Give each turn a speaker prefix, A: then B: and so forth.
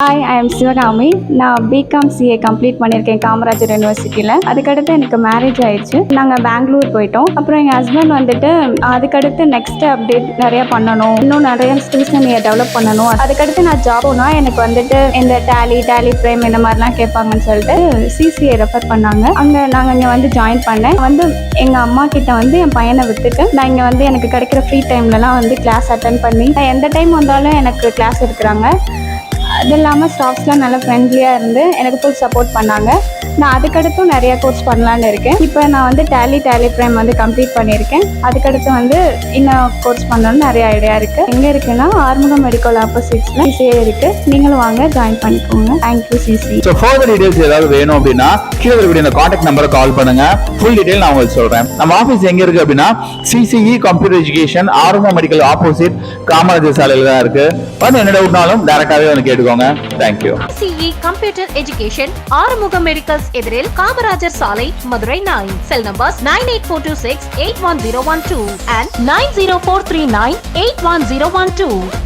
A: Hi, I am Sivakami. நான் BCom CA complete பண்ணியிருக்கேன் காமராஜர் யூனிவர்சிட்டியில். அதுக்கடுத்து எனக்கு மேரேஜ் ஆயிடுச்சு. நாங்கள் பெங்களூர் போயிட்டோம். அப்புறம் எங்கள் ஹஸ்பண்ட் வந்துட்டு அதுக்கடுத்து நெக்ஸ்ட் அப்டேட் நிறையா பண்ணணும், இன்னும் நிறைய ஸ்கில்ஸ் நீங்கள் டெவலப் பண்ணணும். அதுக்கடுத்து நான் ஜாப் போனால் எனக்கு வந்துட்டு இந்த டேலி ப்ரைம் இந்த மாதிரிலாம் கேட்பாங்கன்னு சொல்லிட்டு சிசிஏ ரெஃபர் பண்ணாங்க. அங்கே நாங்கள் இங்கே வந்து ஜாயின் பண்ணேன். எங்கள் அம்மா கிட்ட என் பையனை விட்டுட்டு நான் இங்கே எனக்கு கிடைக்கிற ஃப்ரீ டைம்லலாம் கிளாஸ் அட்டன் பண்ணி நான் எந்த டைம் வந்தாலும் எனக்கு கிளாஸ் எடுக்கிறாங்க. அது இல்லாமல் ஸ்டாஃப்ஸ்லாம் நல்லா ஃப்ரெண்ட்லியாக இருந்து எனக்கு ஃபுல் சப்போர்ட் பண்ணாங்க. நான் அதுக்கடுத்தும் நிறையா கோர்ஸ் பண்ணலான்னு இருக்கேன். இப்போ நான் டேலி ப்ரைம் கம்ப்ளீட் பண்ணியிருக்கேன். அதுக்கடுத்து இன்னும் கோர்ஸ் பண்ணணும்னு நிறைய ஐடியா இருக்குது. எங்கே இருக்குன்னா ஆறுமுகம் மெடிக்கல் ஆப்போசிட்ஸில் சிசிஏ இருக்குது. நீங்களும் வாங்க, ஜாயின் பண்ணிக்கோங்க. Thank you CC.
B: So further details ஏதாவது வேணும் அப்படின்னா கீழே இருக்கக்கூடிய இந்த கான்டாக்ட் நம்பரை கால் பண்ணுங்க. ஃபுல் டீடைல் நான் உங்களுக்கு சொல்கிறேன். நம்ம ஆஃபீஸ் எங்கே இருக்குது அப்படின்னா CCE computer education Arumugam medical opposite Kamarajar சாலையில் தான் இருக்குது. என்ன டவுட்னாலும் டேரெக்டாகவே வந்து கேட்டுக்கோங்க. Thank you.
C: CE Computer Education Arumugam Medicals எதிரில் காமராஜர் சாலை, மதுரை 9. செல் நம்பர்ஸ் 98426 81012 and 90439 81012.